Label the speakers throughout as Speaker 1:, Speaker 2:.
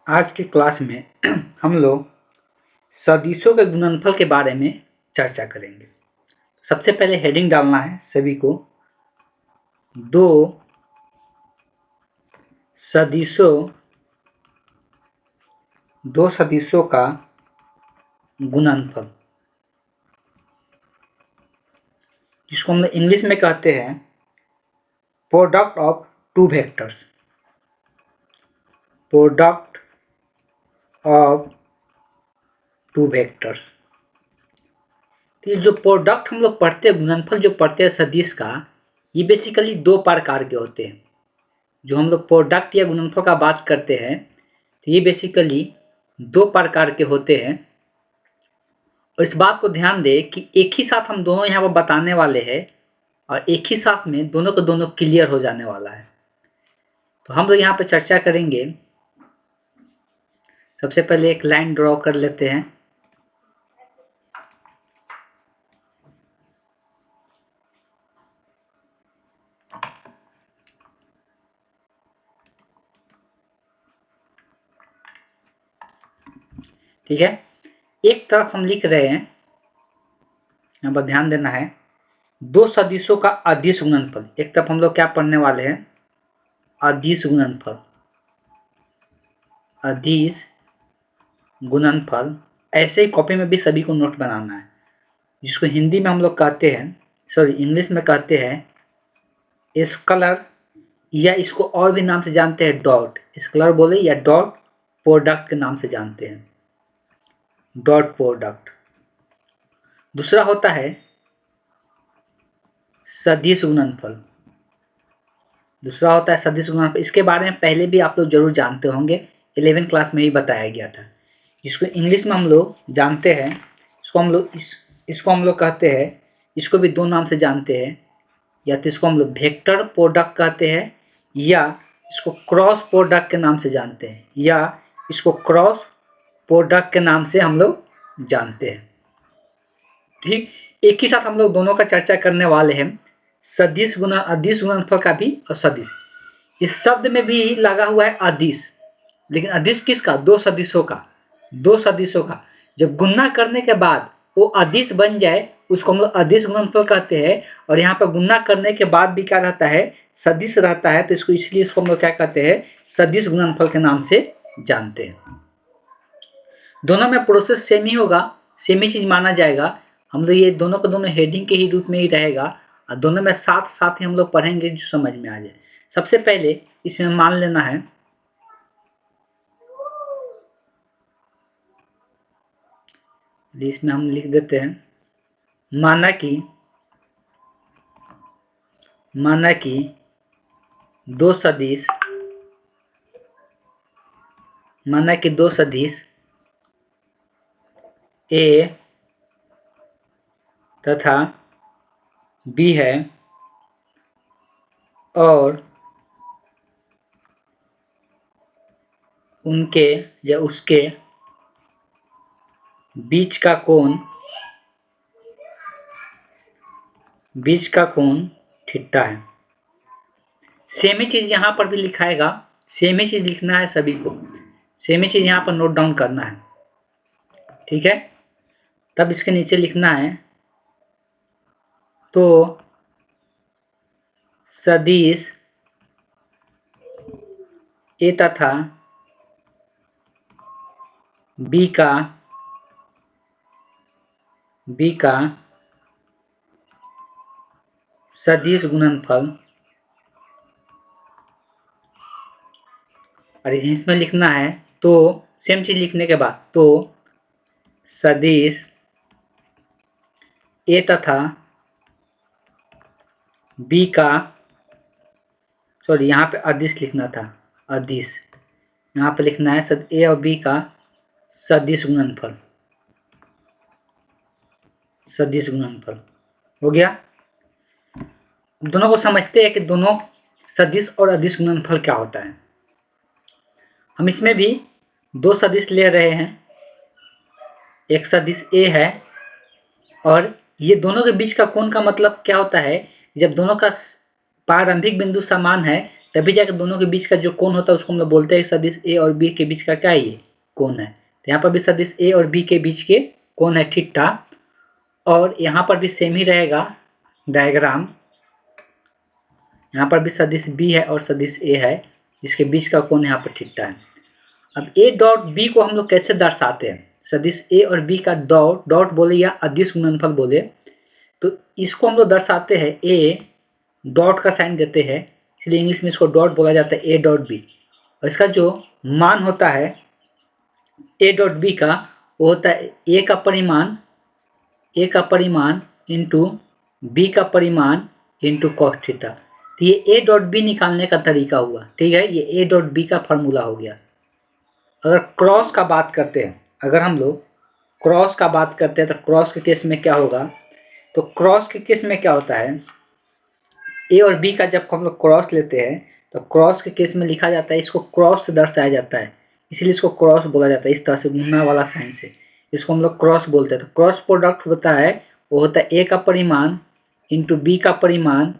Speaker 1: आज की क्लास में हम लोग सदिशों के गुणनफल के बारे में चर्चा करेंगे। सबसे पहले हेडिंग डालना है सभी को, दो सदिशों का गुणनफल, जिसको हम इंग्लिश में कहते हैं product of two vectors. Product of two vectors. तो जो प्रोडक्ट हम लोग पढ़ते हैं, गुणनफल जो पढ़ते हैं सदिश का, ये बेसिकली दो प्रकार के होते हैं। जो हम लोग प्रोडक्ट या गुणनफल का बात करते हैं तो ये बेसिकली दो प्रकार के होते हैं। और इस बात को ध्यान दें कि एक ही साथ हम दोनों यहाँ पर बताने वाले हैं और एक ही साथ में दोनों को दोनों क्लियर हो जाने वाला है। तो हम लोग यहाँ पे चर्चा करेंगे। सबसे पहले एक लाइन ड्रॉ कर लेते हैं। ठीक है, एक तरफ हम लिख रहे हैं, यहाँ पर ध्यान देना है, दो सदिशों का अदिश गुणनफल। एक तरफ हम लोग क्या पढ़ने वाले हैं, अदिश गुणनफल। अदिश गुणनफल ऐसे ही कॉपी में भी सभी को नोट बनाना है, जिसको हिंदी में हम लोग कहते हैं, इंग्लिश में कहते हैं स्कलर, या इसको और भी नाम से जानते हैं डॉट। स्कलर बोले या डॉट प्रोडक्ट के नाम से जानते हैं, डॉट प्रोडक्ट। दूसरा होता है सदिश गुणनफल। दूसरा होता है सदिश गुणनफल। इसके बारे में पहले भी आप लोग जरूर जानते होंगे, 11वीं क्लास में ही बताया गया था। जिसको इंग्लिश में हम लोग जानते हैं, इसको हम लोग कहते हैं, इसको भी दो नाम से जानते हैं, या तो इसको हम लोग वेक्टर प्रोडक्ट कहते हैं, या इसको क्रॉस प्रोडक्ट के नाम से जानते हैं, या इसको क्रॉस प्रोडक्ट के नाम से हम लोग जानते हैं। ठीक, एक ही साथ हम लोग दोनों का चर्चा करने वाले हैं, सदिश गुना अदिश गुणनफल का भी और सदिश। इस शब्द में भी लगा हुआ है अदिश, लेकिन अदिश किसका, दो सदिशों का। दो सदिशों का जब गुणा करने के बाद वो अदिश बन जाए, उसको हम लोग अदिश गुणनफल कहते हैं। और यहाँ पर गुणा करने के बाद भी क्या रहता है, सदिश रहता है, तो इसको हम लोग क्या कहते हैं, सदिश गुणनफल के नाम से जानते हैं। दोनों में प्रोसेस सेम ही होगा, सेम ही चीज माना जाएगा। हम लोग ये दोनों को दोनों हेडिंग के ही रूप में ही रहेगा, और दोनों में साथ साथ ही हम लोग पढ़ेंगे जो समझ में आ जाए। सबसे पहले इसमें मान लेना है, इसमें हम लिख देते हैं, माना कि दो सदिश, ए तथा बी है, और उनके या उसके बीच का कोण थीटा है। सेम ही चीज यहाँ पर भी लिखाएगा, सेम ही चीज लिखना है सभी को, सेम ही चीज यहाँ पर नोट डाउन करना है। ठीक है, तब इसके नीचे लिखना है, तो सदिश ए तथा बी का सदिश गुणनफल, और इसमें लिखना है, तो सेम चीज लिखने के बाद, तो सदिश ए तथा बी का, यहाँ पे अदिश लिखना था, अदिश यहाँ पे लिखना है ए और बी का सदिश गुणनफल। सदिश गुणनफल हो गया। दोनों को समझते हैं कि दोनों सदिश और अदिश गुणनफल क्या होता है। हम इसमें भी दो सदिश ले रहे हैं, एक सदिश ए है, और ये दोनों के बीच का कोण का मतलब क्या होता है, जब दोनों का प्रारंभिक बिंदु समान है तभी जाकर दोनों के बीच का जो कोण होता है उसको हम लोग बोलते हैं सदिश ए और बी के बीच का क्या है, ये कोण है। तो यहाँ पर भी सदिश ए और बी के बीच के कोण है थीटा, और यहाँ पर भी सेम ही रहेगा डायग्राम। यहाँ पर भी सदिश बी है और सदिश ए है, जिसके बीच का कोण यहाँ पर थीटा है। अब ए डॉट बी को हम लोग कैसे दर्शाते हैं, सदिश ए और बी का डॉट बोले या अदिश गुणनफल बोले, तो इसको हम लोग दर्शाते हैं, ए डॉट का साइन देते हैं, इसलिए इंग्लिश में इसको डॉट बोला जाता है, ए डॉट बी। और इसका जो मान होता है ए डॉट बी का, वो होता है ए का परिमाण इंटू बी का परिमाण इंटू कॉस थीटा। तो ये ए डॉट बी निकालने का तरीका हुआ, ठीक है, ये ए डॉट बी का फॉर्मूला हो गया। अगर क्रॉस का बात करते हैं, अगर हम लोग क्रॉस का बात करते हैं तो क्रॉस के केस में क्या होगा, तो क्रॉस के केस में क्या होता है, ए और बी का जब हम लोग क्रॉस लेते हैं तो क्रॉस के केस में लिखा जाता है, इसको क्रॉस से दर्शाया जाता है, इसलिए इसको क्रॉस बोला जाता है, इस तरह से गुना वाला साइन से इसको हम लोग क्रॉस बोलते हैं। तो क्रॉस प्रोडक्ट होता है, वो होता है ए का परिमाण इंटू बी का परिमाण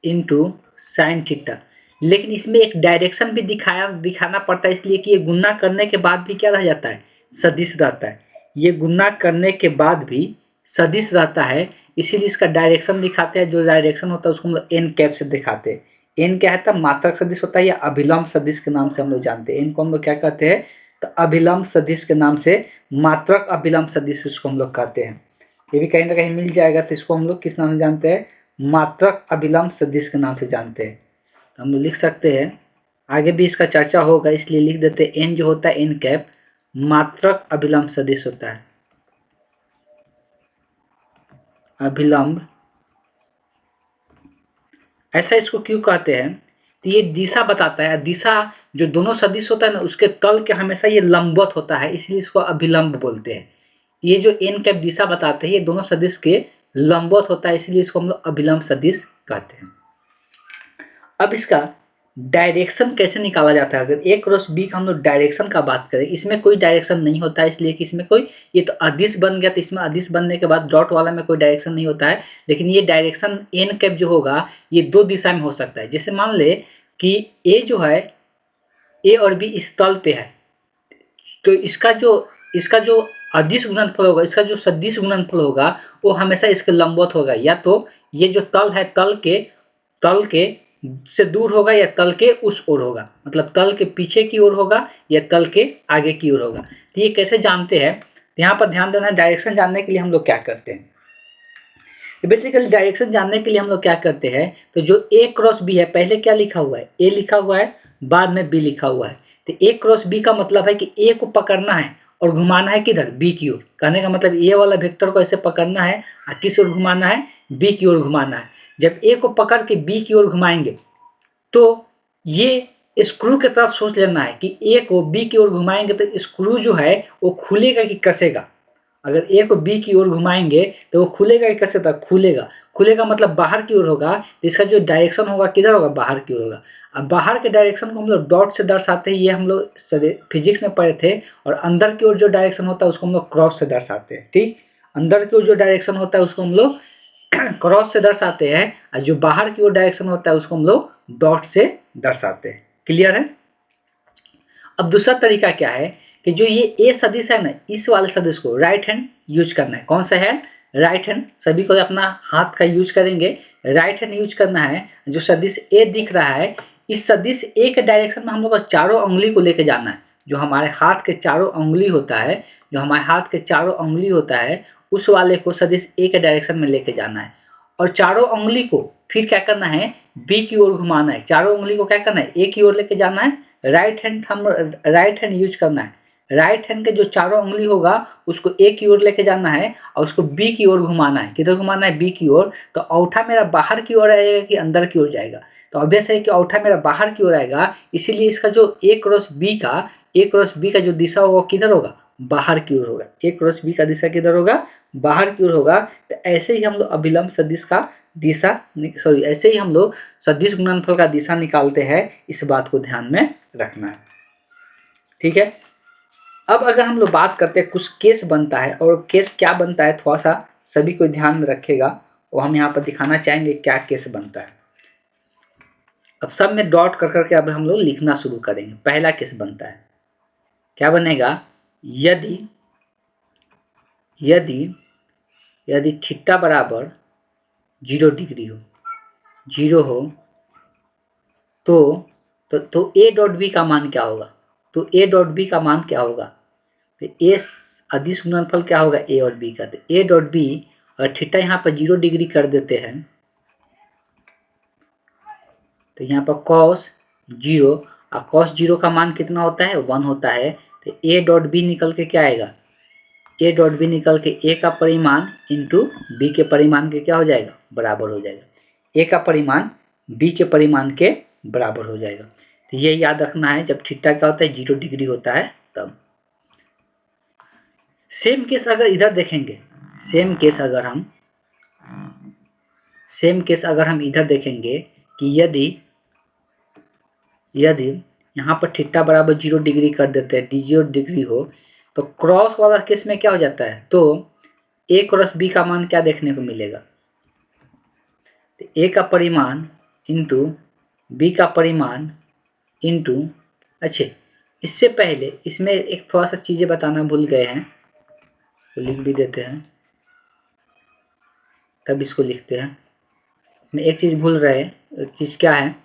Speaker 1: इंटू साइन थीटा। लेकिन इसमें एक डायरेक्शन भी दिखाना पड़ता है, इसलिए कि ये गुना करने के बाद भी क्या रह जाता है, सदिश रहता है। ये गुना करने के बाद भी सदिश रहता है, इसीलिए इसका डायरेक्शन दिखाते हैं। जो डायरेक्शन होता है उसको हम लोग एन कैप से दिखाते हैं। एन क्या है, तब मात्रक सदिश होता है या अभिलंब सदिश के नाम से हम लोग जानते हैं। इनको हम लोग क्या कहते हैं, तो अभिलंब सदिश के नाम से, मात्रक अभिलंब सदिश इसको हम लोग कहते हैं। ये भी कहीं ना कहीं मिल जाएगा, तो इसको हम लोग किस नाम से जानते हैं, मात्रक अभिलंब सदिश के नाम से जानते हैं। तो हम लोग लिख सकते हैं, आगे भी इसका चर्चा होगा, इसलिए लिख देते हैं एन जो होता है एन कैप मात्रक अभिलंब सदिश होता है, अभिलंब। ऐसा इसको क्यों कहते हैं, तो ये दिशा बताता है। दिशा जो दोनों सदिश होता है ना, उसके तल के हमेशा ये लंबवत होता है, इसलिए इसको अभिलंब बोलते हैं। ये जो एन कैप दिशा बताते हैं, ये दोनों सदिश के लंबवत होता है, इसलिए इसको हम लोग अभिलंब सदिश कहते हैं। अब इसका डायरेक्शन कैसे निकाला जाता है, अगर ए क्रॉस बी का हम लोग डायरेक्शन का बात करें, इसमें कोई डायरेक्शन नहीं होता है, इसलिए कि इसमें कोई, ये तो अदिश बन गया, तो इसमें अदिश बनने के बाद डॉट वाला में कोई डायरेक्शन नहीं होता है। लेकिन ये डायरेक्शन एन कैप जो होगा, ये दो दिशा में हो सकता है। जैसे मान ले कि ए जो है, ए और बी इस तल पे है, तो इसका जो अदिश गुणनफल होगा, इसका जो सदिश गुणनफल होगा, वो हमेशा इसके लंबवत होगा। या तो ये जो तल है, तल के से दूर होगा, या तल के उस ओर होगा, मतलब तल के पीछे की ओर होगा या तल के आगे की ओर होगा। तो ये कैसे जानते हैं, यहाँ पर ध्यान देना, डायरेक्शन जानने के लिए हम लोग क्या करते हैं, बेसिकली डायरेक्शन जानने के लिए हम लोग क्या करते हैं, तो जो ए क्रॉस बी है, पहले क्या लिखा हुआ है, ए लिखा हुआ है, बाद में बी लिखा हुआ है। तो ए क्रॉस बी का मतलब है कि ए को पकड़ना है और घुमाना है किधर, बी की ओर। कहने का मतलब ए वाला वेक्टर को ऐसे पकड़ना है और किस ओर घुमाना है, बी की ओर घुमाना है। जब ए को पकड़ के बी की ओर घुमाएंगे, तो ये स्क्रू की तरफ सोच लेना है कि ए को बी की ओर घुमाएंगे तो स्क्रू जो है वो खुलेगा कि कसेगा। अगर ए को बी की ओर घुमाएंगे तो वो खुलेगा कि कसेगा, खुलेगा मतलब बाहर की ओर होगा। तो इसका जो डायरेक्शन होगा किधर होगा, बाहर की ओर होगा। अब बाहर के डायरेक्शन को हम लोग डॉट से दर्शाते हैं, ये हम लोग फिजिक्स में पढ़े थे। और अंदर की ओर जो डायरेक्शन होता है उसको हम लोग क्रॉस से दर्शाते हैं, ठीक। अंदर की ओर जो डायरेक्शन होता है उसको हम लोग क्रॉस से दर्शाते हैं, और जो बाहर की ओर डायरेक्शन होता है उसको हम लोग डॉट से दर्शाते हैं। क्लियर है। अब दूसरा तरीका क्या है कि जो ये ए सदिश है ना, इस वाले सदिश को राइट हैंड यूज करना है। कौन सा है, राइट हैंड। सभी को अपना हाथ का यूज करेंगे, राइट हैंड यूज करना है। जो सदिश ए दिख रहा है, इस सदिश ए के डायरेक्शन में हम लोग को चारों उंगली को लेके जाना है। जो हमारे हाथ के चारों उंगली होता है, उस वाले को सदिश ए के डायरेक्शन में लेके जाना है। और चारों उंगली को फिर क्या करना है, बी की ओर घुमाना है। चारों उंगली को क्या करना है, ए की ओर लेके जाना है। राइट हैंड यूज करना है। राइट हैंड के जो चारों उंगली होगा उसको ए की ओर लेके जाना है और उसको बी की ओर घुमाना है। किधर घुमाना है, बी की ओर। तो औंठा मेरा बाहर की ओर आएगा कि अंदर की ओर जाएगा, तो ऑब्वियस है कि औंठा मेरा बाहर की ओर आएगा। इसीलिए इसका जो ए क्रॉस बी का जो दिशा होगा किधर होगा, बाहर की ओर होगा। ए क्रॉस बी का दिशा किधर होगा, बाहर की ओर होगा। तो ऐसे ही हम लोग अभिलंब सदिश का ऐसे ही हम लोग सदिश गुणनफल का दिशा निकालते हैं। इस बात को ध्यान में रखना है, ठीक है। अब अगर हम लोग बात करते हैं, कुछ केस बनता है, और केस क्या बनता है थोड़ा सा सभी को ध्यान में रखेगा, और हम यहाँ पर दिखाना चाहेंगे क्या केस बनता है। अब सब में डॉट कर करके अब हम लोग लिखना शुरू करेंगे। पहला केस बनता है, क्या बनेगा, यदि यदि यदि थीटा बराबर 0 डिग्री हो, 0 हो तो ए डॉट बी का मान क्या होगा, तो ए डॉट बी का मान क्या होगा, तो ए अदिश गुणनफल क्या होगा ए और बी का, तो ए डॉट बी और थीटा यहाँ पर 0 डिग्री कर देते हैं तो यहाँ पर cos 0 और cos 0 का मान कितना होता है 1 होता है, तो ए डॉट बी निकल के क्या आएगा, ए डॉट बी निकल के ए का परिमाण इंटू बी के परिमाण के क्या हो जाएगा बराबर हो जाएगा, ए का परिमाण बी के परिमाण के बराबर हो जाएगा। तो ये याद रखना है जब थीटा क्या होता है 0 डिग्री होता है तब। सेम केस अगर इधर देखेंगे, सेम केस अगर हम इधर देखेंगे कि यदि यहाँ पर थीटा बराबर 0 डिग्री कर देते हैं, 0 डिग्री हो, तो क्रॉस वाला केस में क्या हो जाता है, तो ए क्रॉस बी का मान क्या देखने को मिलेगा, तो ए का परिमाण इंटू बी का परिमाण इंटू, अच्छे इससे पहले इसमें एक थोड़ा सा चीजें बताना भूल गए हैं तो लिख भी देते हैं, तब इसको लिखते हैं। मैं एक चीज भूल रहे, एक चीज क्या है,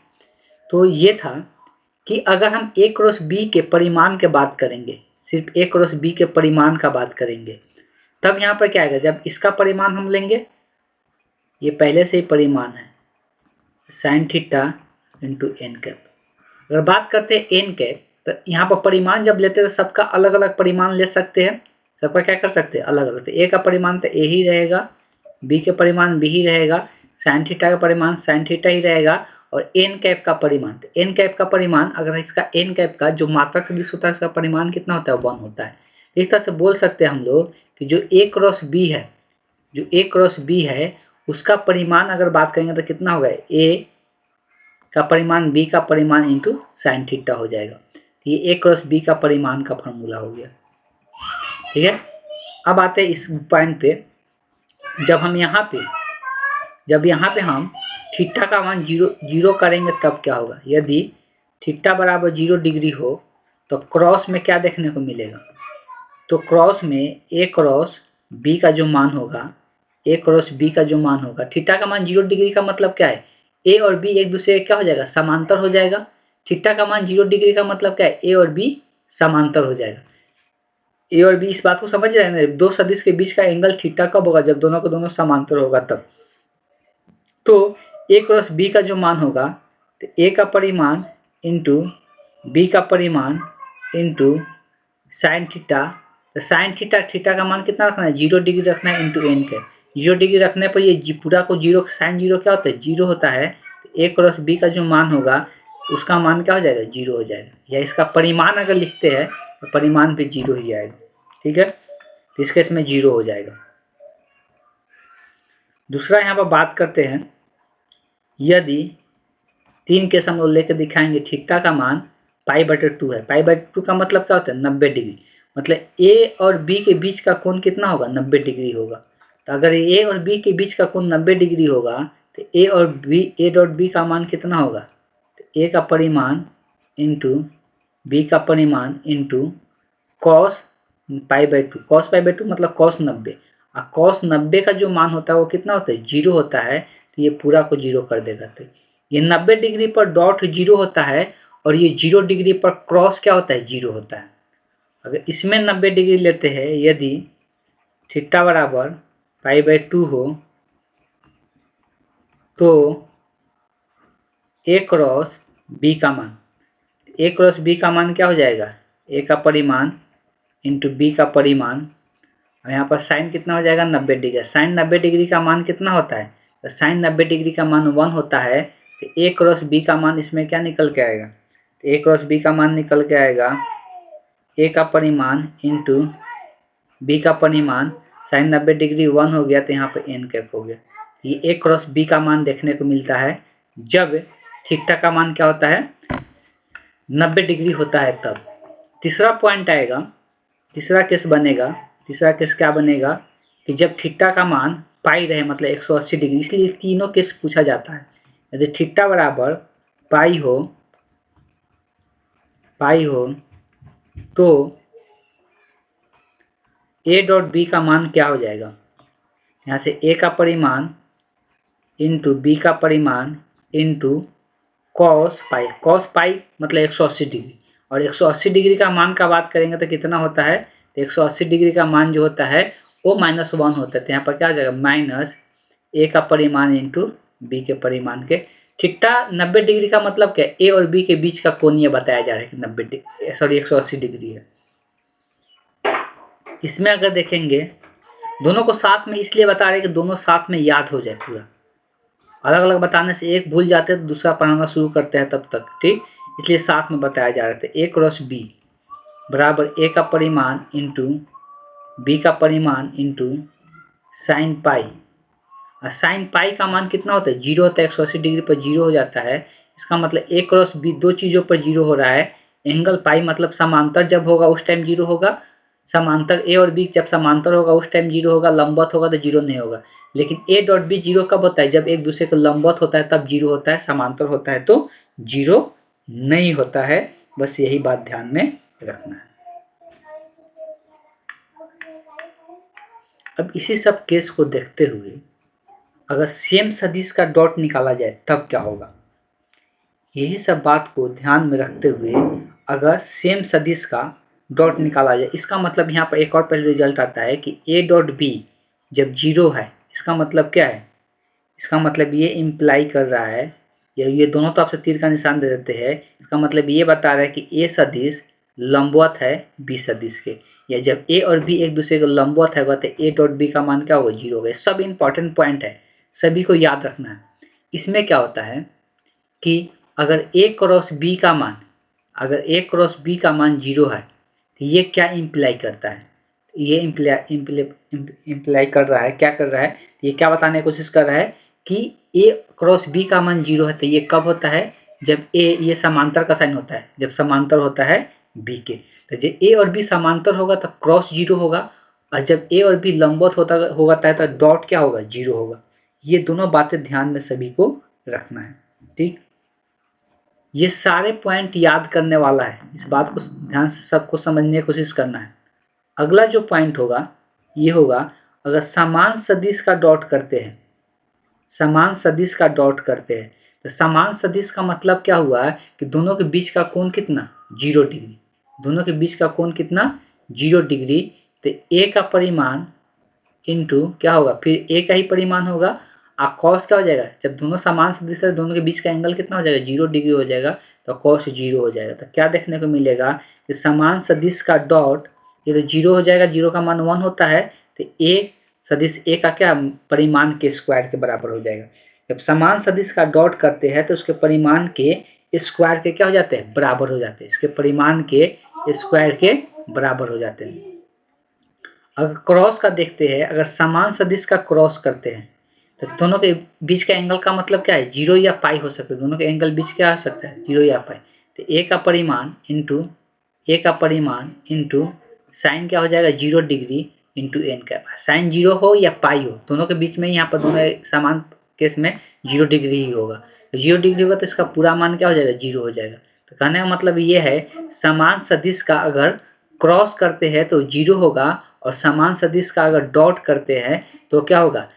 Speaker 1: तो ये था कि अगर हम ए क्रॉस बी के परिमाण के बात करेंगे, सिर्फ ए क्रॉस बी के परिमाण का बात करेंगे, तब यहाँ पर क्या आएगा, जब इसका परिमाण हम लेंगे, ये पहले से ही परिमाण है sine theta into N cap. अगर बात करते हैं एन कैप, तो यहाँ पर परिमाण जब लेते हैं तो सबका अलग अलग परिमाण ले सकते हैं, सबका क्या कर सकते हैं अलग अलग, तो ए का परिमाण तो ए ही रहेगा, बी के परिमाण बी ही रहेगा, साइन थीटा का परिमाण साइन थीटा ही रहेगा, और एन कैप का परिमाण, तो एन कैप का परिमाण अगर इसका एन कैप का जो मात्रक सदिश होता है उसका परिमाण कितना होता है 1 होता है। इस तरह से बोल सकते हैं हम लोग कि जो ए क्रॉस बी है, जो ए क्रॉस बी है उसका परिमाण अगर बात करेंगे तो कितना होगा, ए का परिमाण बी का परिमाण इंटू साइन थीटा हो जाएगा। ये ए क्रॉस बी का परिमाण का फॉर्मूला हो गया, ठीक है। अब आते हैं इस पॉइंट पे, जब यहाँ पे हम थीटा का मान 0 करेंगे तब क्या होगा, यदि थीटा बराबर 0 डिग्री हो तो क्रॉस में क्या देखने को मिलेगा, तो क्रॉस में ए क्रॉस बी का जो मान होगा, ए क्रॉस बी का जो मान होगा, थीटा का मान 0 डिग्री का मतलब क्या है, ए और बी एक दूसरे क्या हो जाएगा समांतर हो जाएगा। थीटा का मान 0 डिग्री का मतलब क्या है, ए और बी समांतर हो जाएगा। ए और बी इस बात को समझ रहे हैं ना, दो सदिश के बीच का एंगल थीटा कब होगा, जब दोनों को दोनों समांतर होगा तब। तो ए क्रॉस बी का जो मान होगा, तो ए का परिमाण इंटू बी का परिमाण इंटू साइन थीटा, तो साइन थीटा का मान कितना रखना है 0 डिग्री रखना है इंटू एन के, 0 डिग्री रखने पर ये पूरा को 0, साइन 0 क्या होता है 0 होता है, तो ए क्रॉस बी का जो मान होगा उसका मान क्या हो जाएगा 0 हो जाएगा, या इसका परिमाण अगर लिखते हैं तो परिमाण भी 0 ही आएगा, ठीक है। तो इस केस में 0 हो जाएगा। दूसरा यहाँ पर बात करते हैं, यदि 3 केस हम लोग लेकर दिखाएंगे, थीटा का मान π/2 है, π/2 का मतलब क्या होता है 90 डिग्री, मतलब ए और बी के बीच का कोण कितना होगा 90 डिग्री होगा। तो अगर ए और बी के बीच का कोण 90 डिग्री होगा तो ए डॉट बी का मान कितना होगा, तो ए का परिमाण इंटू बी का परिमाण इंटू cos π/2, cos π/2 मतलब cos 90, और cos 90 का जो मान होता है वो कितना होता है 0 होता है, तो ये पूरा को 0 कर देगा। तो ये 90 डिग्री पर डॉट 0 होता है और ये 0 डिग्री पर क्रॉस क्या होता है 0 होता है। अगर इसमें 90 डिग्री लेते हैं, यदि थीटा बराबर π/2 हो तो ए क्रॉस बी का मान, ए क्रॉस बी का मान क्या हो जाएगा, ए का परिमाण इंटू बी का परिमाण, और यहाँ पर साइन कितना हो जाएगा 90 डिग्री, साइन 90 डिग्री का मान कितना होता है, तो साइन 90 डिग्री का मान 1 होता है, तो ए क्रॉस बी का मान इसमें क्या निकल के आएगा, तो ए क्रॉस बी का मान निकल के आएगा ए का परिमाण इंटू बी का परिमाण, साइन 90 डिग्री 1 हो गया तो यहाँ पर एन कैप हो गया। ये ए क्रॉस बी का मान देखने को मिलता है जब थीटा का मान क्या होता है 90 डिग्री होता है तब। तीसरा पॉइंट आएगा, तीसरा केस बनेगा, तीसरा केस क्या बनेगा कि जब थीटा का मान पाई रहे मतलब 180 डिग्री, इसलिए तीनों केस पूछा जाता है। यदि थीटा बराबर पाई हो तो a डॉट बी का मान क्या हो जाएगा? यहाँ से a का परिमाण इंटू बी का परिमाण इंटू कॉस पाई मतलब 180 डिग्री, और 180 डिग्री का मान का बात करेंगे तो कितना होता है? तो 180 डिग्री का मान जो होता है वो -1 होता है। तो यहाँ पर क्या हो जाएगा? माइनस ए का परिमाण इंटू बी के परिमाण के। थीटा 90 डिग्री का मतलब क्या है? ए और बी के बीच का कोण ये बताया जा रहा है कि 180 डिग्री है। इसमें अगर देखेंगे दोनों को साथ में इसलिए बता रहे हैं कि दोनों साथ में याद हो जाए पूरा। अलग अलग बताने से एक भूल जाते हैं तो दूसरा पढ़ाना शुरू करते हैं तब तक, ठीक, इसलिए साथ में बताया जा रहा था। ए क्रॉस बी बराबर ए का परिमाण इंटू बी का परिमाण इंटू साइन पाई। और साइन पाई का मान कितना होता है? 0 होता है। 180 डिग्री पर 0 हो जाता है। इसका मतलब ए क्रॉस बी दो चीज़ों पर 0 हो रहा है। एंगल पाई मतलब समांतर जब होगा उस टाइम 0 होगा, समांतर ए और बी जब समांतर होगा उस टाइम 0 होगा, लंबवत होगा तो 0 नहीं होगा। लेकिन ए डॉट बी 0 कब होता है? जब एक दूसरे को लंबवत होता है तब 0 होता है, समांतर होता है तो 0 नहीं होता है। बस यही बात ध्यान में रखना है। अब इसी सब केस को देखते हुए अगर सेम सदिश का डॉट निकाला जाए तब क्या होगा? यही सब बात को ध्यान में रखते हुए अगर सेम सदिश का डॉट निकाला जाए, इसका मतलब यहाँ पर एक और पहले रिजल्ट आता है कि ए डॉट बी जब 0 है, इसका मतलब क्या है? इसका मतलब ये इम्प्लाई कर रहा है, या ये दोनों तो आपसे तीर का निशान दे देते हैं, इसका मतलब ये बता रहा है कि ए सदिश लंबवत है बी सदिश के, या जब ए और बी एक दूसरे को लंबवत है तो ए डॉट बी का मान क्या होगा? 0 होगा। सब इंपॉर्टेंट पॉइंट है, सभी को याद रखना है। इसमें क्या होता है कि अगर ए क्रॉस बी का मान 0 है तो ये क्या इम्प्लाई करता है? ये इम्प्लाई कर रहा है, क्या कर रहा है? ये क्या बताने की कोशिश कर रहा है कि ए क्रॉस बी का मान 0 है। तो ये कब होता है? जब ए, ये समांतर का साइन होता है, जब समांतर होता है बी के। तो जब ए और बी समांतर होगा तो क्रॉस 0 होगा, और जब ए और बी लंबवत होगा तो डॉट क्या होगा? 0 होगा। ये दोनों बातें ध्यान में सभी को रखना है, ठीक। ये सारे पॉइंट याद करने वाला है, इस बात को ध्यान से सबको समझने की कोशिश करना है। अगला जो पॉइंट होगा ये होगा अगर समान सदिश का डॉट करते हैं, समान सदिश का डॉट करते हैं तो समान सदिश का मतलब क्या हुआ है कि दोनों के बीच का कोण कितना? 0 डिग्री। दोनों के बीच का कोण कितना? 0 डिग्री। तो ए का परिमाण इंटू क्या होगा? फिर ए का ही परिमाण होगा, और कॉस क्या हो जाएगा? जब दोनों समान सदिश है दोनों के बीच का एंगल कितना हो जाएगा? 0 डिग्री हो जाएगा, तो कॉस 0 हो जाएगा। तो क्या देखने को मिलेगा कि समान सदिश का डॉट, ये तो 0 हो जाएगा, 0 का मान 1 होता है, तो ए सदिश ए का क्या परिमाण के स्क्वायर के बराबर हो जाएगा। जब समान सदिश का डॉट करते हैं तो उसके परिमाण के स्क्वायर के क्या हो जाते हैं? बराबर हो जाते हैं। इसके परिमाण के स्क्वायर के बराबर हो जाते हैं। अगर क्रॉस का देखते हैं, अगर समान सदिश का क्रॉस करते हैं तो दोनों के बीच का एंगल का मतलब क्या है? 0 या पाई हो सकता है। दोनों के एंगल बीच क्या हो सकता है? 0 या पाई। तो ए का परिमाण इंटू साइन क्या हो जाएगा? 0 डिग्री इंटू एन का। साइन 0 हो या पाई हो, दोनों के बीच में यहाँ पर दोनों समान केस में 0 डिग्री ही होगा। तो 0 डिग्री होगा तो इसका पूरा मान क्या हो जाएगा? 0 हो जाएगा। तो कहने का मतलब ये है समान सदिश का अगर क्रॉस करते हैं तो 0 होगा, और समान सदिश का अगर डॉट करते हैं तो क्या होगा?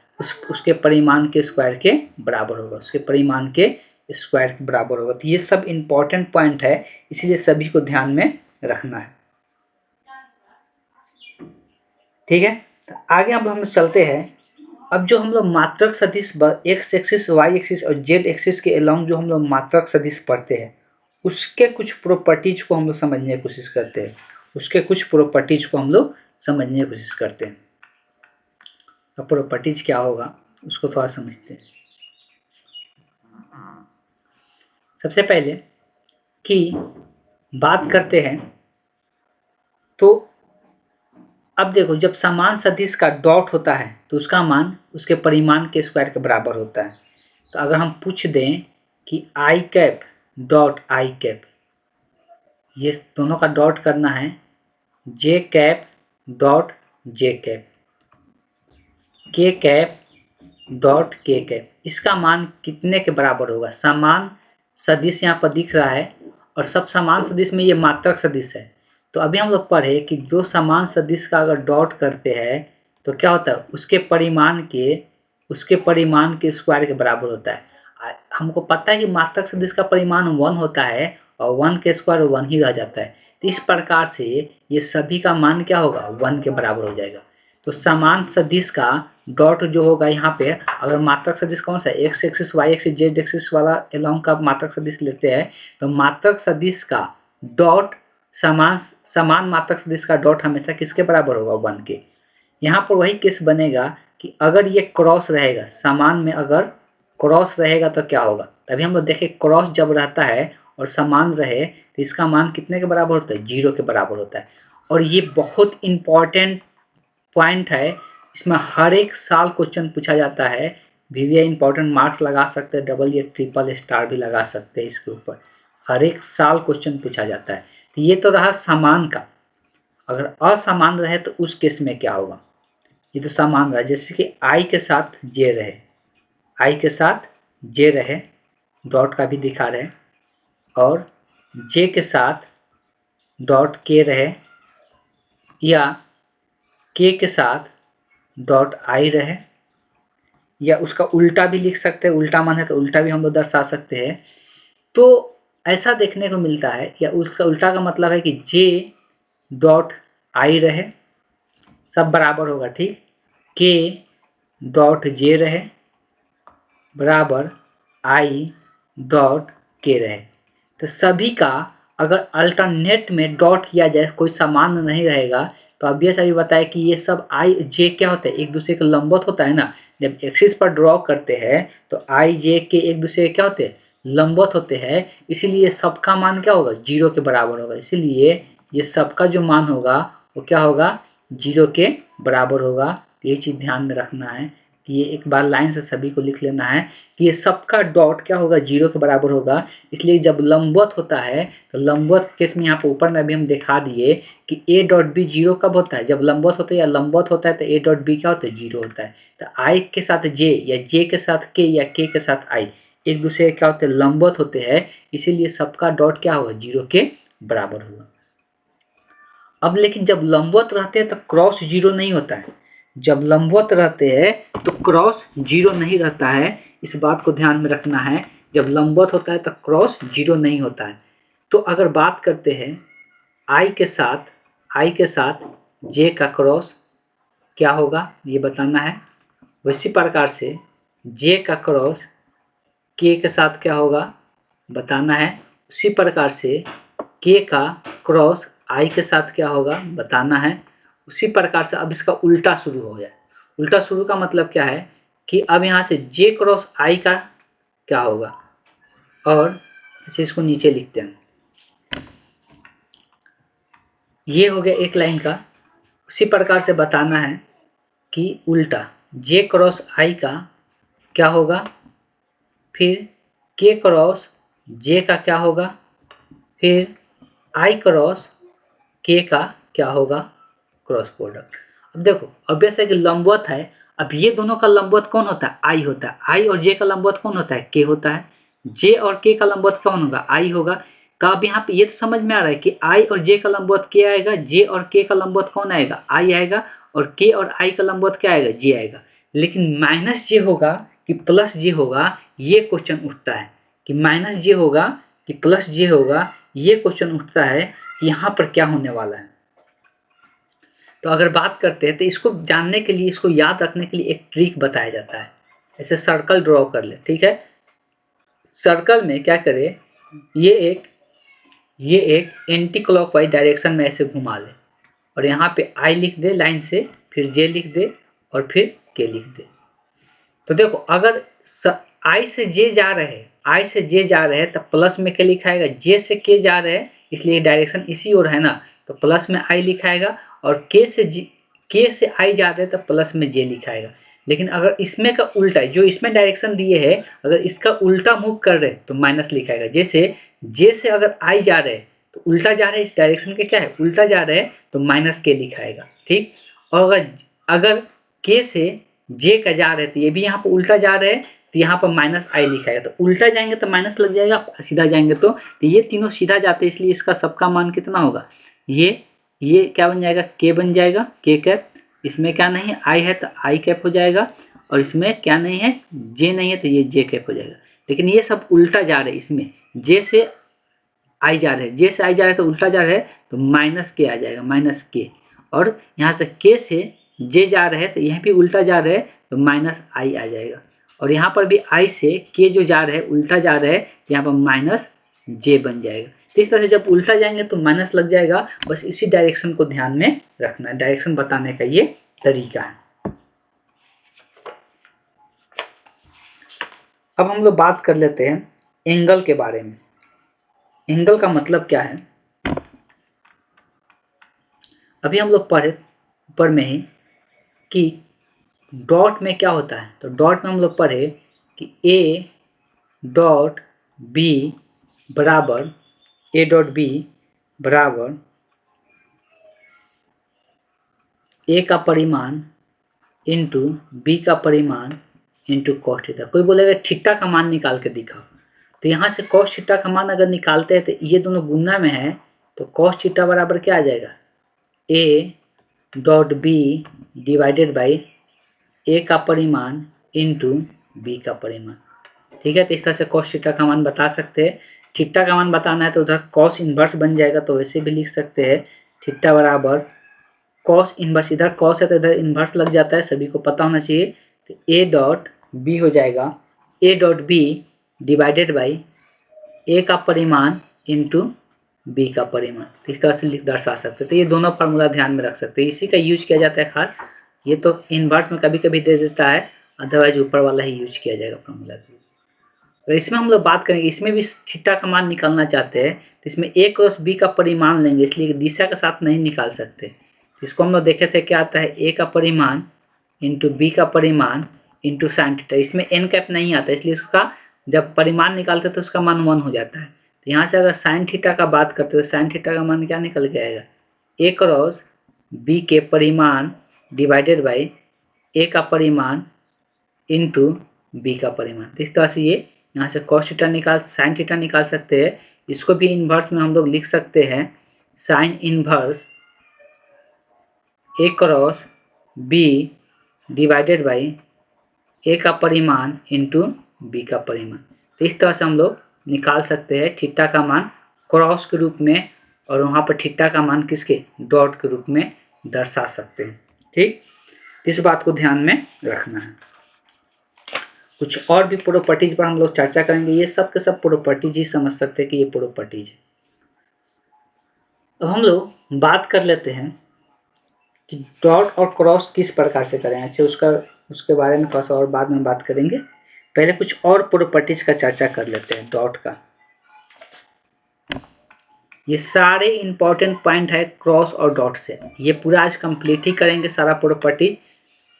Speaker 1: उसके परिमाण के स्क्वायर के बराबर होगा, उसके परिमाण के स्क्वायर के बराबर होगा। तो ये सब इंपॉर्टेंट पॉइंट है, इसलिए सभी को ध्यान में रखना है, ठीक है। तो आगे अब हम चलते हैं। अब जो हम लोग मात्रक सदिश एक्स एक्सिस, वाई एक्सिस और जेड एक्सिस के अलोंग जो हम लोग मात्रक सदिश पढ़ते हैं उसके कुछ प्रॉपर्टीज को हम लोग समझने की कोशिश करते हैं, तो प्रॉपर्टीज क्या होगा उसको थोड़ा समझते हैं। सबसे पहले कि बात करते हैं तो अब देखो, जब समान सदिश का डॉट होता है तो उसका मान उसके परिमाण के स्क्वायर के बराबर होता है। तो अगर हम पूछ दें कि आई कैप डॉट आई कैप, ये दोनों का डॉट करना है, जे कैप डॉट जे कैप, के कैप डॉट के कैप, इसका मान कितने के बराबर होगा? समान सदिश यहाँ पर दिख रहा है और सब समान सदिश में ये मात्रक सदिश है। तो अभी हम लोग पढ़े कि दो समान सदिश का अगर डॉट करते हैं तो क्या होता है, उसके परिमाण के स्क्वायर के बराबर होता है। हमको पता है कि मात्रक सदिश का परिमाण 1 होता है और 1 के स्क्वायर 1 ही रह जाता है। तो इस प्रकार से ये सभी का मान क्या होगा, 1 के बराबर हो जाएगा। तो समान सदिश का डॉट जो होगा यहाँ पे, अगर मात्रक सदिश कौन सा है, X axis Y axis Z axis वाला एलोंग का मात्रक सदिश लेते हैं तो मात्रक सदिश का डॉट समान मात्रक सदिश का डॉट हमेशा किसके बराबर होगा, 1 के। यहाँ पर वही केस बनेगा कि अगर ये क्रॉस रहेगा, समान में अगर क्रॉस रहेगा तो क्या होगा। तभी हम लोग देखें क्रॉस जब रहता है और समान रहे तो इसका मान कितने के बराबर होता है, 0 के बराबर होता है। और ये बहुत इंपॉर्टेंट पॉइंट है, इसमें हर एक साल क्वेश्चन पूछा जाता है। वीवीआई इंपॉर्टेंट मार्क्स लगा सकते हैं, डबल या ट्रिपल स्टार भी लगा सकते हैं इसके ऊपर, हर एक साल क्वेश्चन पूछा जाता है। तो ये तो रहा समान का। अगर असमान रहे तो उस केस में क्या होगा, ये तो समान रहा, जैसे कि आई के साथ जे रहे, आई के साथ जे रहे, डॉट का भी दिखा रहे, और जे के साथ डॉट के रहे, या के के साथ डॉट आई रहे, या उसका उल्टा भी लिख सकते हैं, उल्टा मान है तो उल्टा भी हम लोग दर्शा सकते हैं। तो ऐसा देखने को मिलता है, या उसका उल्टा का मतलब है कि जे डॉट आई रहे, सब बराबर होगा, ठीक, के डॉट जे रहे बराबर आई डॉट के रहे। तो सभी का अगर अल्टरनेट में डॉट किया जाए, कोई समान नहीं रहेगा, तो अब ये सभी बताया कि ये सब आई जे क्या होता है, एक दूसरे के लंबवत होता है ना। जब एक्सिस पर ड्रॉ करते हैं तो आई जे के एक दूसरे के क्या होते हैं, लंबवत होते हैं, इसीलिए सबका मान क्या होगा, 0 के बराबर होगा। इसीलिए ये सबका जो मान होगा वो क्या होगा, 0 के बराबर होगा। ये चीज़ ध्यान में रखना है कि ये एक बार लाइन से सभी को लिख लेना है कि ये सबका डॉट क्या होगा, 0 के बराबर होगा। इसलिए जब लंबवत होता है तो लंबवत केस में यहाँ पर ऊपर में अभी हम दिखा दिए कि ए डॉट बी 0 कब होता है, जब लंबवत होता है या लंबवत होता है तो ए डॉट बी क्या होता है, 0 होता है। तो आई के साथ जे या जे के साथ के या के साथ आई एक दूसरे क्या होते हैं, लंबवत होते हैं, इसीलिए सबका डॉट क्या होगा, 0 के बराबर होगा। अब लेकिन जब लंबवत रहते हैं तो क्रॉस 0 नहीं होता है, जब लंबवत रहते हैं तो क्रॉस 0 नहीं रहता है, इस बात को ध्यान में रखना है। जब लंबवत होता है तो क्रॉस 0 नहीं होता है। तो अगर बात करते हैं आई के साथ जे का क्रॉस क्या होगा ये बताना है, उसी प्रकार से जे का क्रॉस के साथ क्या होगा बताना है, उसी प्रकार से के का क्रॉस आई के साथ क्या होगा बताना है, उसी प्रकार से। अब इसका उल्टा शुरू हो जाए, उल्टा शुरू का मतलब क्या है कि अब यहाँ से जे क्रॉस आई का क्या होगा, और इसको नीचे लिखते हैं, ये हो गया एक लाइन का। उसी प्रकार से बताना है कि उल्टा जे क्रॉस आई का क्या होगा, फिर के क्रॉस जे का क्या होगा, फिर आई क्रॉस के का क्या होगा, क्रॉस प्रोडक्ट। अब देखो ऑब्वियस है कि लंबवत है, अब ये दोनों का लंबवत कौन होता है, आई होता है। आई और जे का लंबवत कौन होता है, के होता है। जे और के का लंबवत कौन होगा, आई होगा। तो अब यहाँ पे ये तो समझ में आ रहा है कि आई और जे का लंबवत के आएगा, जे और के का लंबवत कौन आएगा, आई आएगा, और के और आई का लंबवत क्या आएगा, जे आएगा। लेकिन माइनस जे होगा कि प्लस जे होगा, ये क्वेश्चन उठता है कि माइनस जे होगा कि प्लस जे होगा, ये क्वेश्चन उठता है कि यहाँ पर क्या होने वाला है। तो अगर बात करते हैं तो इसको जानने के लिए, इसको याद रखने के लिए एक ट्रिक बताया जाता है। ऐसे सर्कल ड्रॉ कर ले, ठीक है। सर्कल में क्या करे, ये एक एंटी क्लॉकवाइज डायरेक्शन में ऐसे घुमा ले, और यहाँ पे आई लिख दे लाइन से, फिर जे लिख दे, और फिर के लिख दे। तो देखो अगर आई से जे जा रहे हैं, आई से जे जा रहे हैं तो प्लस में क्या लिखाएगा, जे से के जा रहे हैं इसलिए डायरेक्शन इसी ओर है ना, तो प्लस में आई लिखाएगा, और के से आई जा रहे हैं तो प्लस में जे लिखाएगा। लेकिन अगर इसमें का उल्टा है, जो इसमें डायरेक्शन दिए है, अगर इसका उल्टा मूव कर रहे तो माइनस लिखाएगा। जैसे जे से अगर आई जा रहे हैं तो उल्टा जा रहे हैं, इस डायरेक्शन के क्या है, उल्टा जा रहे हैं, तो माइनस के लिखाएगा, ठीक। और अगर के से जे का जा रहे थे, ये भी यहाँ पर उल्टा जा रहे हैं, तो यहाँ पर माइनस आई लिखा है, तो उल्टा जाएंगे तो माइनस लग जाएगा, सीधा जाएंगे तो ये तीनों सीधा जाते हैं, इसलिए इसका सबका मान कितना होगा, ये क्या बन जाएगा, के बन जाएगा, के कैप। इसमें क्या नहीं है, आई है तो आई कैप हो जाएगा, और इसमें क्या नहीं है, जे नहीं है तो ये जे कैप हो जाएगा। लेकिन ये सब उल्टा जा रहे हैं, इसमें जे से आई जा रहे हैं, जे से आई जा रहे हैं तो उल्टा जा रहे हैं, तो माइनस के आ जाएगा, माइनस के। और यहाँ से के से जे जा रहे हैं तो यहाँ भी उल्टा जा रहे हैं, तो माइनस आई आ जाएगा। और यहाँ पर भी आई से के जो जा रहे हैं उल्टा जा रहे हैं, यहाँ पर माइनस जे बन जाएगा। तो इस तरह से जब उल्टा जाएंगे तो माइनस लग जाएगा। बस इसी डायरेक्शन को ध्यान में रखना है, डायरेक्शन बताने का ये तरीका है। अब हम लोग बात कर लेते हैं एंगल के बारे में। एंगल का मतलब क्या है, अभी हम लोग पढ़े ऊपर में ही कि डॉट में क्या होता है, तो डॉट में हम लोग पढ़े कि ए डॉट बी बराबर, ए डॉट बी बराबर ए का परिमाण इंटू बी का परिमाण इंटू कॉस थीटा। कोई बोलेगा थीटा का मान निकाल के दिखाओ, तो यहाँ से कॉस थीटा का मान अगर निकालते हैं तो ये दोनों गुना में है, तो कॉस थीटा बराबर क्या आ जाएगा, A dot B divided by A का परिमाण इंटू बी का परिमाण। ठीक है, तो इस तरह से कॉस थीटा का मान बता सकते हैं। थीटा का मान बताना है तो उधर कॉस इनवर्स बन जाएगा, तो वैसे भी लिख सकते हैं थीटा बराबर कॉस इनवर्स, इधर कॉस है तो इधर इनवर्स लग जाता है, सभी को पता होना चाहिए। तो ए डॉट बी हो जाएगा A dot B divided by A का परिमाण इंटू बी का परिमाण। तो इस तरह से दर्शा सकते हैं। तो ये दोनों फार्मूला ध्यान में रख सकते हैं, इसी का यूज किया जाता है खास। ये तो इनवर्स में कभी कभी दे देता है, अदरवाइज ऊपर वाला ही यूज किया जाएगा फार्मूला। तो इसमें हम लोग बात करेंगे, इसमें भी थीटा का मान निकालना चाहते हैं तो इसमें ए क्रॉस बी का परिमाण लेंगे, इसलिए दिशा के साथ नहीं निकाल सकते। इसको हम लोग देखे थे क्या आता है, ए का परिमाण इंटू बी का परिमाण इंटू साइन थीटा। इसमें एन कैप नहीं आता, इसलिए उसका जब परिमाण निकालते तो उसका मान 1 हो जाता है। तो यहाँ से अगर साइन थीटा का बात करते तो साइन थीटा का मान क्या निकल के आएगा, ए क्रॉस बी के परिमाण डिवाइडेड बाई ए का परिमाण इंटू बी का परिमाण। तो इस तरह से ये यहाँ से कॉस थीटा निकाल, साइन थीटा निकाल सकते हैं। इसको भी इन्वर्स में हम लोग लिख सकते हैं, sine inverse A cross B divided by A का परिमाण इंटू बी का परिमाण। तो इस तरह से हम लोग निकाल सकते हैं थीटा का मान क्रॉस के रूप में, और वहाँ पर थीटा का मान किसके, डॉट के रूप में दर्शा सकते हैं। ठीक, इस बात को ध्यान में रखना है। कुछ और भी प्रॉपर्टीज पर हम लोग चर्चा करेंगे, ये सब के सब प्रॉपर्टीज ही समझ सकते हैं कि ये प्रॉपर्टीज है। अब हम लोग बात कर लेते हैं कि डॉट और क्रॉस किस प्रकार से करें। अच्छा, उसके बारे में थोड़ा सा और बाद में बात करेंगे, पहले कुछ और प्रॉपर्टीज का चर्चा कर लेते हैं डॉट का। ये सारे इंपॉर्टेंट पॉइंट है क्रॉस और डॉट से, ये पूरा आज कंप्लीट ही करेंगे सारा प्रॉपर्टी,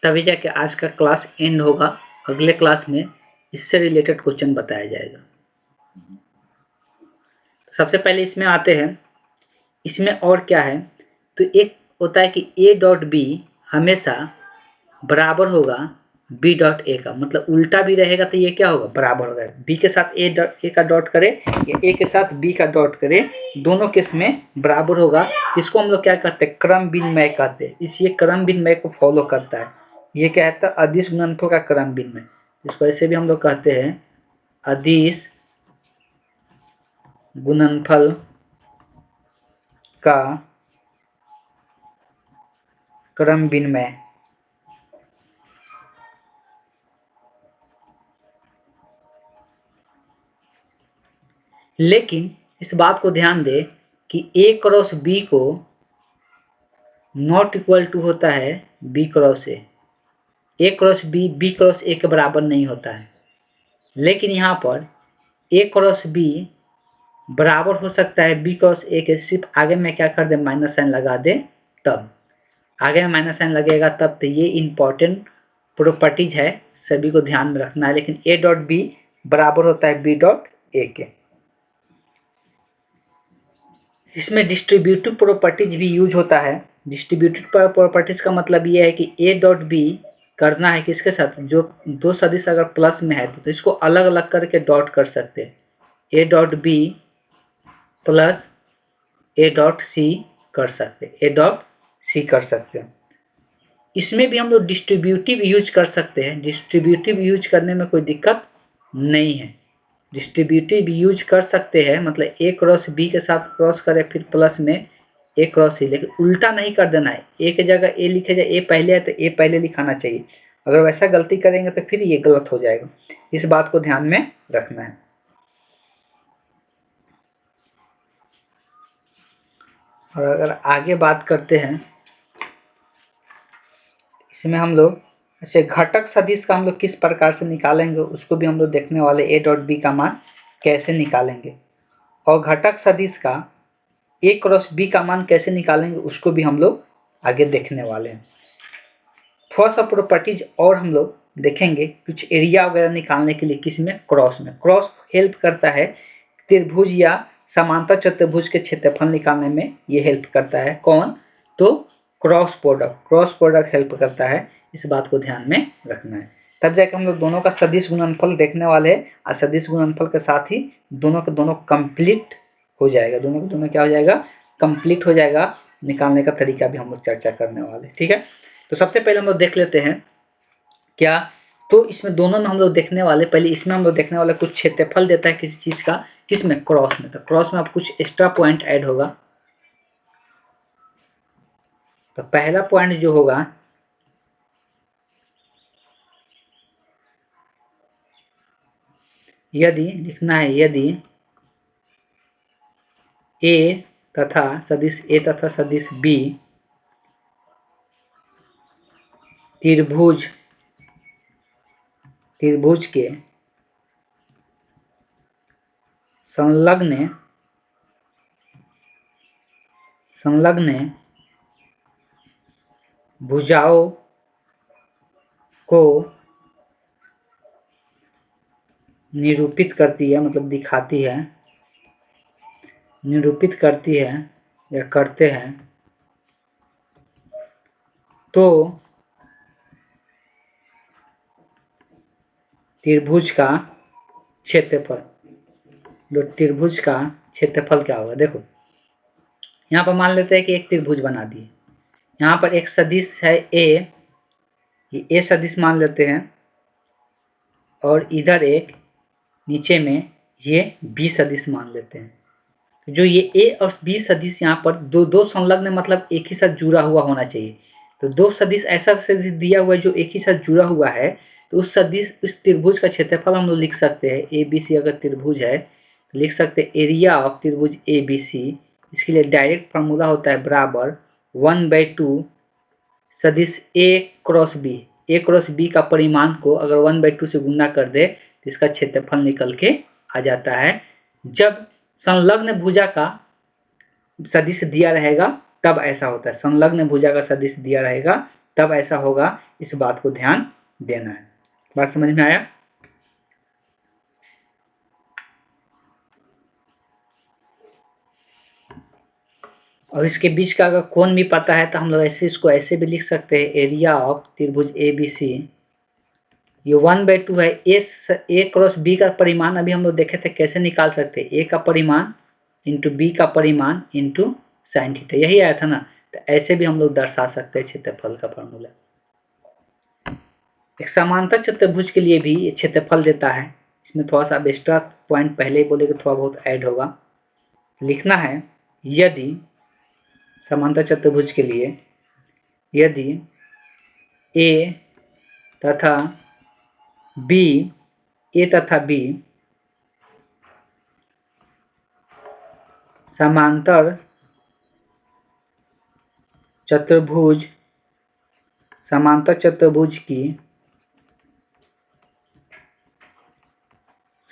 Speaker 1: तभी जाके आज का क्लास एंड होगा। अगले क्लास में इससे रिलेटेड क्वेश्चन बताया जाएगा। सबसे पहले इसमें आते हैं, इसमें और क्या है, तो एक होता है कि ए डॉट बी हमेशा बराबर होगा बी डॉट ए का, मतलब उल्टा भी रहेगा तो ये क्या होगा, बराबर होगा। बी के साथ ए का डॉट करे या ए के साथ बी का डॉट करे, दोनों केस में बराबर होगा। इसको हम लोग क्या कहते हैं, क्रम विनिमय कहते हैं। इस ये क्रम विनिमय को फॉलो करता है। ये क्या है, अदिश गुणनफल का क्रम विनिमय, इसको ऐसे भी हम लोग कहते हैं अदिश गुणनफल का क्रम विनिमय। लेकिन इस बात को ध्यान दे कि ए क्रॉस बी को नॉट इक्वल टू होता है B cross A cross B B cross A के बराबर नहीं होता है। लेकिन यहाँ पर ए क्रॉस बी बराबर हो सकता है बी क्रॉस ए के, सिर्फ आगे में क्या कर दे, माइनस साइन लगा दे, तब आगे में माइनस साइन लगेगा तब। तो ये इंपॉर्टेंट प्रॉपर्टीज है, सभी को ध्यान में रखना है। लेकिन ए डॉट बी बराबर होता है बी डॉट ए के। इसमें डिस्ट्रीब्यूटिव प्रॉपर्टीज भी यूज होता है। डिस्ट्रीब्यूटिव प्रॉपर्टीज का मतलब ये है कि ए डॉट बी करना है किसके साथ, जो दो सदिश अगर प्लस में है तो इसको अलग अलग करके डॉट कर सकते हैं, A dot B plus A dot C कर सकते हैं, ए डॉट सी कर सकते हैं। इसमें भी हम लोग डिस्ट्रीब्यूटिव यूज कर सकते हैं, डिस्ट्रीब्यूटिव यूज करने में कोई दिक्कत नहीं है, डिस्ट्रीब्यूटिव यूज कर सकते हैं, मतलब ए क्रॉस बी के साथ क्रॉस करें फिर प्लस में ए क्रॉस सी, लेकिन उल्टा नहीं कर देना है, ए की जगह ए लिखे जाए, ए पहले है तो ए पहले लिखाना चाहिए, अगर वैसा गलती करेंगे तो फिर ये गलत हो जाएगा, इस बात को ध्यान में रखना है। और अगर आगे बात करते हैं, इसमें हम लोग ऐसे घटक सदिश का हम लोग किस प्रकार से निकालेंगे उसको भी हम लोग देखने वाले, ए डॉट बी का मान कैसे निकालेंगे, और घटक सदिश का ए क्रॉस बी का मान कैसे निकालेंगे उसको भी हम लोग आगे देखने वाले हैं। थोड़ा सा प्रॉपर्टीज और हम लोग देखेंगे, कुछ एरिया वगैरह निकालने के लिए किसमें, क्रॉस में। क्रॉस हेल्प करता है त्रिभुज या समांतर चतुर्भुज के क्षेत्रफल निकालने में, ये हेल्प करता है कौन, तो क्रॉस प्रोडक्ट हेल्प करता है, इस बात को ध्यान में रखना है। तब जाकर हम लोग दोनों का सदिश गुणनफल देखने वाले हैं, और सदिश गुणनफल के साथ ही दोनों के दोनों कंप्लीट हो जाएगा, दोनों के दोनों क्या हो जाएगा, कंप्लीट हो जाएगा। निकालने का तरीका भी हम लोग चर्चा करने वाले, ठीक है। तो सबसे पहले हम लोग देख लेते हैं क्या, तो इसमें दोनों में हम लोग देखने वाले, पहले इसमें हम लोग देखने वाले कुछ क्षेत्रफल देता है किसी चीज का, किसमें, क्रॉस में। तो क्रॉस में अब कुछ एक्स्ट्रा पॉइंट ऐड होगा। तो पहला पॉइंट जो होगा, यदि लिखना है, यदि ए तथा सदिश बी त्रिभुज के संलग्न भुजाओं को निरूपित करती है, मतलब दिखाती है, निरूपित करती है या करते हैं, तो त्रिभुज का क्षेत्रफल, तो त्रिभुज का क्षेत्रफल क्या होगा, देखो यहाँ पर मान लेते हैं कि एक त्रिभुज बना दिए, यहाँ पर एक सदिश है ए, ये ए सदिश मान लेते हैं, और इधर एक नीचे में ये बी सदिश मान लेते हैं। तो जो ये ए और बी सदिश यहाँ पर दो संलग्न, मतलब एक ही साथ जुड़ा हुआ होना चाहिए। तो दो सदिश ऐसा सदिश दिया हुआ है जो एक ही साथ जुड़ा हुआ है, तो उस सदिश, उस त्रिभुज का क्षेत्रफल हम लोग लिख सकते हैं। ए बी सी अगर त्रिभुज है तो लिख सकते हैं एरिया ऑफ त्रिभुज ए बी सी। इसके लिए डायरेक्ट फार्मूला होता है बराबर 1/2 सदिश ए क्रॉस बी। ए क्रॉस बी का परिमाण को अगर 1/2 से गुना कर दे तो इसका क्षेत्रफल निकल के आ जाता है। जब संलग्न भुजा का सदिश दिया रहेगा तब ऐसा होता है, संलग्न भुजा का सदिश दिया रहेगा तब ऐसा होगा, इस बात को ध्यान देना है। बात समझ में आया। और इसके बीच का अगर कोण भी पता है तो हम लोग ऐसे इसको ऐसे भी लिख सकते हैं, एरिया ऑफ त्रिभुज ए बी सी, ये 1/2 है। ए क्रॉस बी का परिमाण अभी हम लोग देखे थे कैसे निकाल सकते हैं, ए का परिमाण इंटू बी का परिमाण इंटू साइन थीटा, यही आया था ना। तो ऐसे भी हम लोग दर्शा सकते हैं क्षेत्रफल का फॉर्मूला। एक समांतर चतुर्भुज के लिए भी ये क्षेत्रफल देता है, इसमें थोड़ा सा एक्स्ट्रा पॉइंट पहले ही बोले कि थोड़ा बहुत ऐड होगा। लिखना है यदि समांतर चतुर्भुज के लिए, यदि ए तथा बी समांतर चतुर्भुज की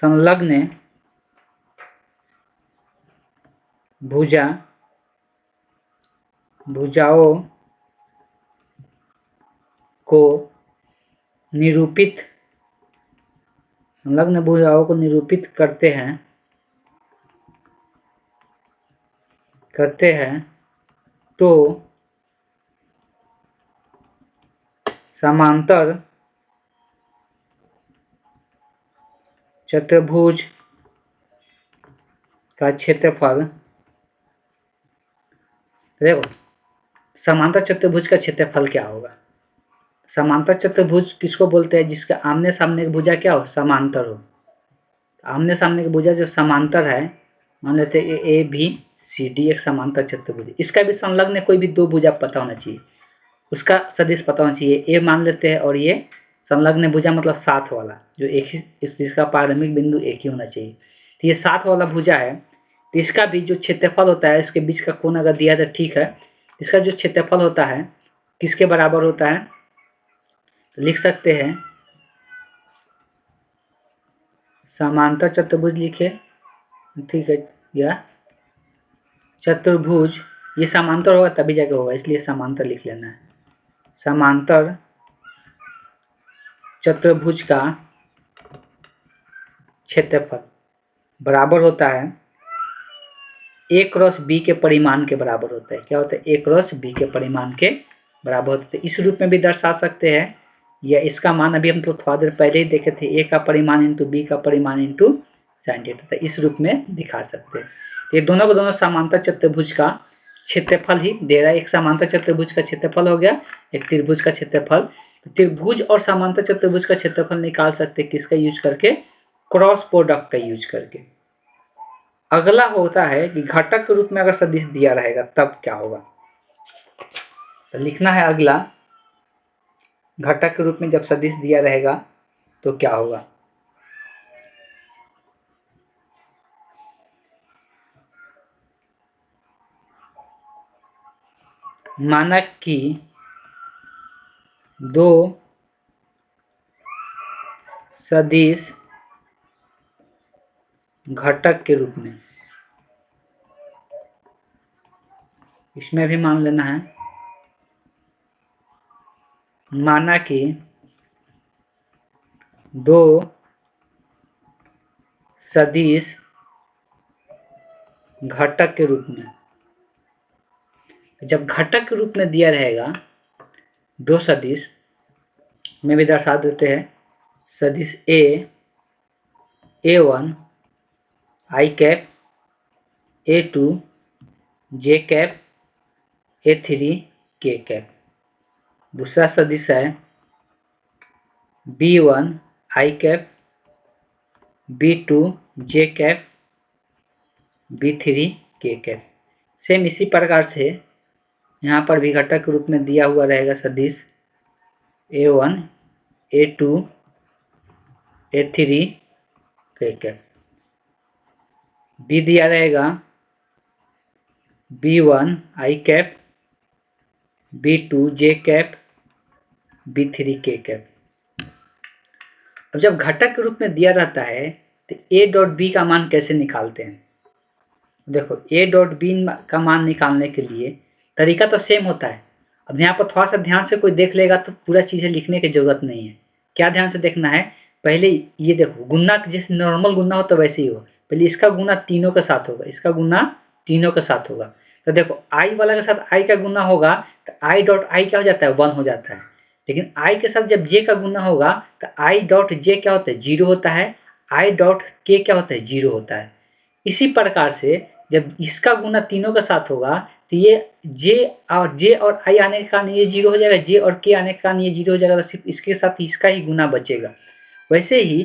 Speaker 1: संलग्न भुजाओं को निरूपित करते हैं तो समांतर चतुर्भुज का क्षेत्रफल, देखो समांतर चतुर्भुज का क्षेत्रफल क्या होगा। समांतर चतुर्भुज किसको बोलते हैं, जिसका आमने सामने की भुजा क्या हो, समांतर हो। आमने सामने की भुजा जो समांतर है, मान लेते हैं ए बी सी डी एक समांतर चतुर्भुज। इसका भी संलग्न कोई भी दो भुजा पता होना चाहिए, उसका सदिश पता होना चाहिए। ए मान लेते हैं और ये संलग्न भुजा मतलब साथ वाला, जो एक ही इसका प्रारंभिक बिंदु एक ही होना चाहिए। तो ये साथ वाला भुजा है, तो इसका भी जो क्षेत्रफल होता है, इसके बीच का कोण अगर दिया तो ठीक है, इसका जो क्षेत्रफल होता है किसके बराबर होता है, तो लिख सकते हैं समांतर चतुर्भुज लिखे, ठीक है, या चतुर्भुज, ये समांतर होगा तभी जाके होगा, इसलिए समांतर लिख लेना है। समांतर चतुर्भुज का क्षेत्रफल बराबर होता है a क्रॉस b के परिमाण के बराबर होता है। क्या होता है, a क्रॉस b के परिमाण के बराबर होता है। इस रूप में भी दर्शा सकते हैं, या इसका मान अभी हम तो थोड़ा देर पहले ही देखे थे, a का परिमाण इंटू b का परिमाण इंटू साइन थीटा, इस रूप में दिखा सकते हैं। ये दोनों को दोनों समांतर चतुर्भुज का क्षेत्रफल ही दे रहा है। एक समांतर चतुर्भुज का क्षेत्रफल हो गया, एक त्रिभुज का क्षेत्रफल। तो त्रिभुज और समांतर चतुर्भुज का क्षेत्रफल निकाल सकते हैं किसका यूज करके, क्रॉस प्रोडक्ट का यूज करके। अगला होता है कि घटक के रूप में अगर सदिश दिया रहेगा तब क्या होगा, तो लिखना है अगला, घटक के रूप में जब सदिश दिया रहेगा तो क्या होगा। मानक की दो सदिश घटक के रूप में, इसमें भी मान लेना है, माना कि दो सदिश घटक के रूप में, जब घटक के रूप में दिया रहेगा दो सदिश में भी दर्शा देते हैं, सदिश A1 आई कैप, A2 जे कैप, A3 के कैप। दूसरा सदिश है B1 आई कैप, B2 जे कैप, B3 के कैप। सेम इसी प्रकार से यहाँ पर भी घटक के रूप में दिया हुआ रहेगा सदिश A1 A2 A3 के कैप। B दिया रहेगा B1 आई कैप, B2 जे कैप, B3 के कैप। अब जब घटक के रूप में दिया रहता है तो A डॉट बी का मान कैसे निकालते हैं। देखो A डॉट बी का मान निकालने के लिए तरीका तो सेम होता है। अब यहाँ पर थोड़ा सा ध्यान से कोई देख लेगा तो पूरा चीजें लिखने की जरूरत नहीं है। क्या ध्यान से देखना है, पहले ये देखो गुना जैसे नॉर्मल गुना हो तो वैसे ही हो, पहले इसका गुना तीनों के साथ होगा, इसका गुना तीनों के साथ होगा। तो देखो आई वाला के साथ आई का गुना होगा तो आई डॉट आई क्या हो जाता है, 1 हो जाता है। लेकिन आई के साथ जब जे का गुना होगा तो आई डॉट जे क्या होता है, 0 होता है। आई डॉट के क्या होता है, 0 होता है। इसी प्रकार से जब इसका गुना तीनों के साथ होगा तो ये जे और आई आने के कारण ये 0 हो जाएगा, जे और के आने के कारण ये 0 हो जाएगा, तो सिर्फ इसके साथ इसका ही गुना बचेगा। वैसे ही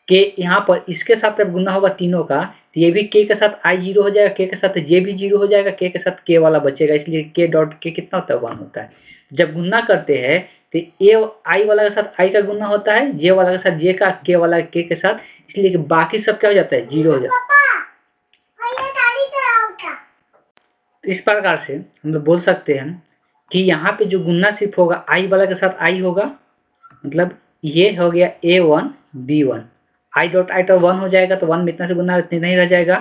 Speaker 1: के यहाँ पर इसके साथ जब गुना होगा तीनों का तो ये भी के के साथ आई 0 हो जाएगा, के के साथ जे भी 0 हो जाएगा, के साथ के वाला बचेगा, इसलिए के डॉट के कितना होता है, 1 होता है। जब गुना करते हैं तो ए आई वाला के साथ आई का गुना होता है, जे वाला के साथ जे का, के वाला के साथ, इसलिए बाकी सब क्या हो जाता है, 0 हो जाता है। इस प्रकार से हम लोग बोल सकते हैं कि यहाँ पे जो गुना सिर्फ होगा आई वाला के साथ आई होगा, मतलब ये हो गया A1 B1, आई डॉट 1 हो जाएगा तो 1 में इतना से गुना इतने नहीं रह जाएगा।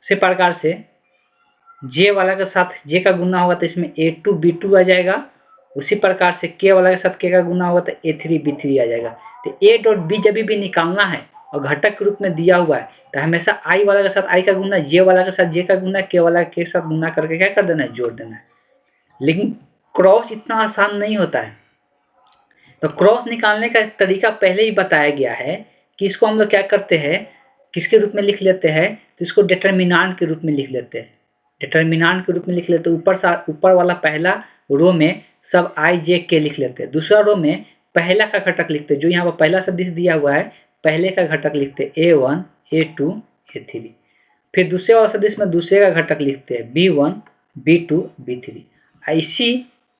Speaker 1: उसी प्रकार से जे वाला के साथ जे का गुना होगा तो इसमें A2 B2 आ जाएगा। उसी प्रकार से के वाला के साथ के का गुना होगा तो A3 B3 आ जाएगा। तो A डॉट बी जब भी निकालना है और घटक के रूप में दिया हुआ है तो हमेशा आई वाला के साथ आई का गुना, जे वाला के साथ जे का गुना, के वाला के साथ गुना करके क्या कर देना है, जोड़ देना है। लेकिन क्रॉस इतना आसान नहीं होता है, तो क्रॉस निकालने का तरीका पहले ही बताया गया है कि इसको हम लोग क्या करते हैं, किसके रूप में लिख लेते हैं, तो इसको डिटर्मिनेंट के रूप में लिख लेते हैं। डिटर्मिनेंट के रूप में लिख लेते हैं। ऊपर वाला पहला रो में सब आई जे के लिख लेते हैं। दूसरा रो में पहला का घटक लिखते हैं, जो यहाँ पर पहला सदिश दिया हुआ है, पहले का घटक लिखते हैं A1 A2 A3। फिर दूसरे वाला सदिश में दूसरे का घटक लिखते हैं B1 B2 B3।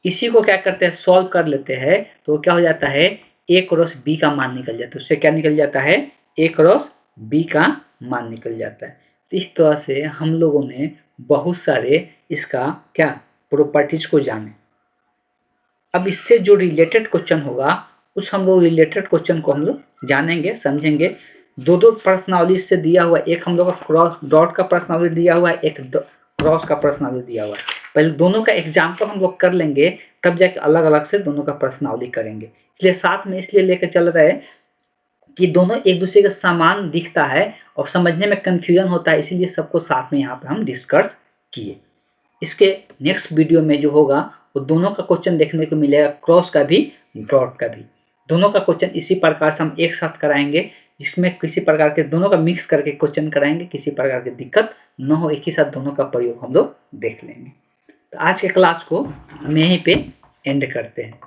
Speaker 1: इसी को क्या करते हैं, सॉल्व कर लेते हैं, तो क्या हो जाता है, A क्रॉस B का मान निकल जाता है। उससे क्या निकल जाता है, A क्रॉस B का मान निकल जाता है। तो इस तरह से हम लोगों ने बहुत सारे इसका क्या प्रॉपर्टीज को जाने। अब इससे जो रिलेटेड क्वेश्चन होगा, उस हम लोग रिलेटेड क्वेश्चन को हम लोग जानेंगे, समझेंगे। दो प्रश्नावली से दिया हुआ, एक हम लोग का क्रॉस डॉट का प्रश्नावली दिया हुआ है, एक क्रॉस का प्रश्नावली दिया हुआ है। पहले दोनों का एग्जाम्पल हम लोग कर लेंगे, तब जाके अलग अलग से दोनों का प्रश्नावली करेंगे। इसलिए साथ में इसलिए लेकर चल रहे हैं कि दोनों एक दूसरे के समान दिखता है और समझने में कंफ्यूजन होता है, इसीलिए सबको साथ में यहाँ पर हम डिस्कस किए। इसके नेक्स्ट वीडियो में जो होगा वो दोनों का क्वेश्चन देखने को मिलेगा, क्रॉस का भी डॉट का भी। दोनों का क्वेश्चन इसी प्रकार से हम एक साथ कराएंगे, जिसमें किसी प्रकार के दोनों का मिक्स करके क्वेश्चन कराएंगे, किसी प्रकार की दिक्कत न हो, एक ही साथ दोनों का प्रयोग हम लोग देख लेंगे। तो आज के क्लास को हम यहीं पे एंड करते हैं।